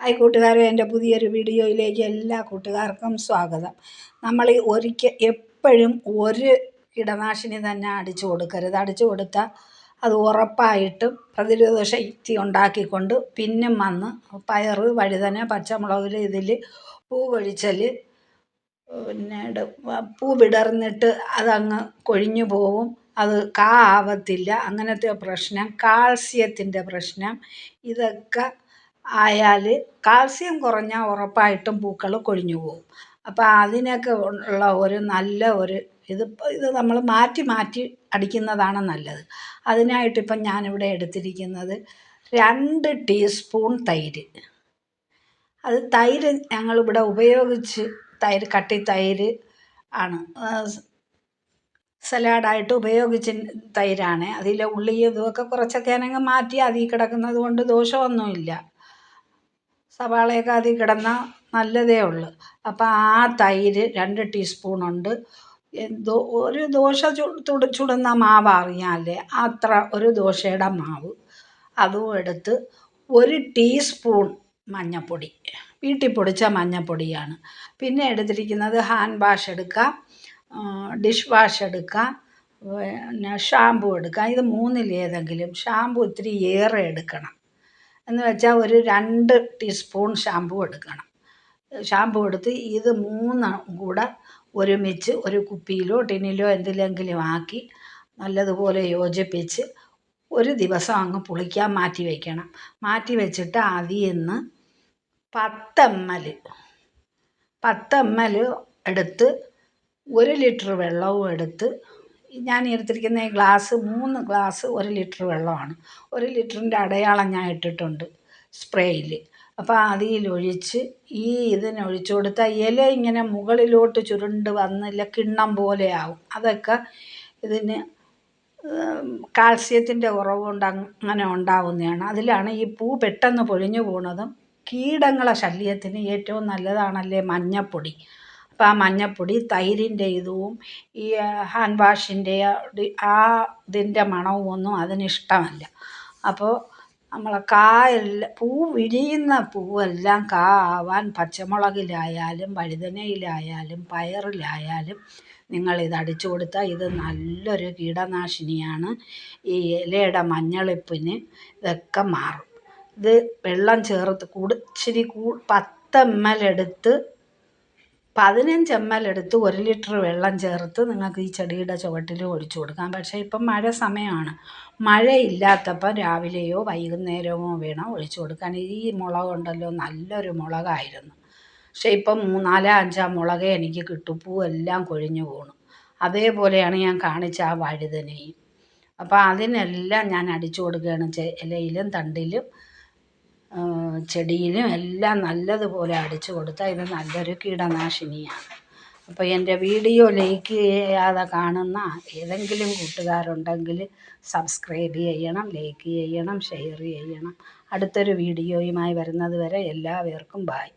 Hi കൂട്ടുകാരെ, എൻ്റെ പുതിയൊരു വീഡിയോയിലേക്ക് എല്ലാ കൂട്ടുകാർക്കും സ്വാഗതം. നമ്മൾ എപ്പോഴും ഒരു കീടനാശിനി തന്നെ അടിച്ചു കൊടുക്കരുത്. അടിച്ചു കൊടുത്താൽ അത് ഉറപ്പായിട്ടും പ്രതിരോധ ശക്തി ഉണ്ടാക്കിക്കൊണ്ട് പിന്നും വന്ന് പയർ, വഴുതന, പച്ചമുളകിൽ ഇതിൽ പൂ കൊഴിച്ചൽ, പിന്നെ പൂ വിടർന്നിട്ട് അതങ്ങ് കൊഴിഞ്ഞു പോവും, അത് കാ ആവത്തില്ല. അങ്ങനത്തെ പ്രശ്നം, കാൽസ്യത്തിൻ്റെ പ്രശ്നം, ഇതൊക്കെ ആയാൽ കാൽസ്യം കുറഞ്ഞാൽ ഉറപ്പായിട്ടും പൂക്കൾ കൊഴിഞ്ഞു പോകും. അപ്പോൾ അതിനൊക്കെ ഉള്ള ഒരു നല്ല ഒരു ഇത് നമ്മൾ മാറ്റി മാറ്റി അടിക്കുന്നതാണ് നല്ലത്. അതിനായിട്ടിപ്പം ഞാനിവിടെ എടുത്തിരിക്കുന്നത് 2 ടീസ്പൂൺ തൈര്. അത് തൈര് ഞങ്ങളിവിടെ ഉപയോഗിച്ച് കട്ടി തൈര് ആണ്, സലാഡായിട്ട് ഉപയോഗിച്ച തൈരാണ്. അതിലെ ഉള്ളിയും ഇതുമൊക്കെ കുറച്ചൊക്കെ ആണെങ്കിൽ മാറ്റി അതിൽ കിടക്കുന്നത് കൊണ്ട് ദോഷമൊന്നുമില്ല. സവാളയൊക്കെ അതിൽ കിടന്നാൽ നല്ലതേ ഉള്ളൂ. അപ്പോൾ ആ തൈര് 2 ടീസ്പൂണുണ്ട്. ഒരു ദോശ ചുടുന്ന മാവ് അറിയാമല്ലേ, അത്ര ഒരു ദോശയുടെ മാവ് അതും എടുത്ത് 1 ടീസ്പൂൺ മഞ്ഞൾപ്പൊടി, വീട്ടിൽ പൊടിച്ച മഞ്ഞൾപ്പൊടിയാണ്. പിന്നെ എടുത്തിരിക്കുന്നത് ഹാൻഡ് വാഷ് എടുക്കാം, ഡിഷ് വാഷ് എടുക്കാം, പിന്നെ ഷാമ്പു എടുക്കാം. ഇത് 3-ൽ ഏതെങ്കിലും. ഷാമ്പു ഇത്തിരി ഏറെ എടുക്കണം. എന്ന് വെച്ചാൽ ഒരു 2 ടീസ്പൂൺ ഷാമ്പു എടുക്കണം. ഷാമ്പു എടുത്ത് ഇത് 3 കൂടെ ഒരുമിച്ച് ഒരു കുപ്പിയിലോ ടിന്നിലോ എന്തിലെങ്കിലും ആക്കി നല്ലതുപോലെ യോജിപ്പിച്ച് ഒരു ദിവസം അങ്ങ് പുളിക്കാൻ മാറ്റി വയ്ക്കണം. മാറ്റി വെച്ചിട്ട് അതിൽ നിന്ന് 10 ml എടുത്ത് 1 ലിറ്റർ വെള്ളവും എടുത്ത്, ഞാൻ എടുത്തിരിക്കുന്ന ഈ ഗ്ലാസ് 3 ഗ്ലാസ് 1 ലിറ്റർ വെള്ളമാണ്. 1 ലിറ്ററിൻ്റെ അടയാളം ഞാൻ ഇട്ടിട്ടുണ്ട് സ്പ്രേയിൽ. അപ്പോൾ അതിലൊഴിച്ച് ഇതിനൊഴിച്ചു കൊടുത്താൽ ഇല ഇങ്ങനെ മുകളിലോട്ട് ചുരുണ്ട് വന്നില്ല, കിണ്ണം പോലെ ആവും. അതൊക്കെ ഇതിന് കാൽസ്യത്തിൻ്റെ കുറവ് കൊണ്ട് അങ്ങനെ ഉണ്ടാവുന്നതാണ്. അതിലാണ് ഈ പൂ പെട്ടെന്ന് പൊഴിഞ്ഞു പോകുന്നതും. കീടങ്ങളെ ശല്യത്തിന് ഏറ്റവും നല്ലതാണല്ലേ മഞ്ഞൾപ്പൊടി. അപ്പോൾ ആ മഞ്ഞൾപ്പൊടി തൈരിൻ്റെ ഇതും ഈ ഹാൻഡ് വാഷിൻ്റെ ഇതിൻ്റെ മണവും ഒന്നും അതിനിഷ്ടമല്ല. അപ്പോൾ നമ്മളെ പൂ വിരിയുന്ന പൂവെല്ലാം കാ ആവാൻ പച്ചമുളകിലായാലും വഴുതനയിലായാലും പയറിലായാലും നിങ്ങളിത് അടിച്ചു കൊടുത്താൽ ഇത് നല്ലൊരു കീടനാശിനിയാണ്. ഈ ഇലയുടെ മഞ്ഞളിപ്പിന് ഇതൊക്കെ മാറും. ഇത് വെള്ളം ചേർത്ത് ഇച്ചിരി 10 ml എടുത്ത് 15 ml എടുത്ത് 1 ലിറ്റർ വെള്ളം ചേർത്ത് നിങ്ങൾക്ക് ഈ ചെടിയുടെ ചുവട്ടിൽ ഒഴിച്ചു കൊടുക്കാം. പക്ഷേ ഇപ്പം മഴ സമയമാണ്. മഴയില്ലാത്തപ്പം രാവിലെയോ വൈകുന്നേരമോ വേണം ഒഴിച്ചു കൊടുക്കാൻ. ഈ മുളകുണ്ടല്ലോ നല്ലൊരു മുളകായിരുന്നു. പക്ഷേ ഇപ്പം 4-5 മുളകേ എനിക്ക് കിട്ടും. പൂവെല്ലാം കൊഴിഞ്ഞു പോകണം. അതേപോലെയാണ് ഞാൻ കാണിച്ച ആ വഴുതനയും. അപ്പോൾ അതിനെല്ലാം ഞാൻ അടിച്ചു കൊടുക്കുകയാണ്. ഇലയിലും തണ്ടിലും ചെടിയിലും എല്ലാം നല്ലതുപോലെ അടിച്ചു കൊടുത്താൽ ഇത് നല്ലൊരു കീടനാശിനിയാണ്. അപ്പോൾ എൻ്റെ വീഡിയോ ലൈക്ക് ചെയ്യാതെ കാണുന്ന ഏതെങ്കിലും കൂട്ടുകാരുണ്ടെങ്കിൽ സബ്സ്ക്രൈബ് ചെയ്യണം, ലൈക്ക് ചെയ്യണം, ഷെയർ ചെയ്യണം. അടുത്തൊരു വീഡിയോയുമായി വരുന്നത് വരെ എല്ലാവർക്കും ബൈ.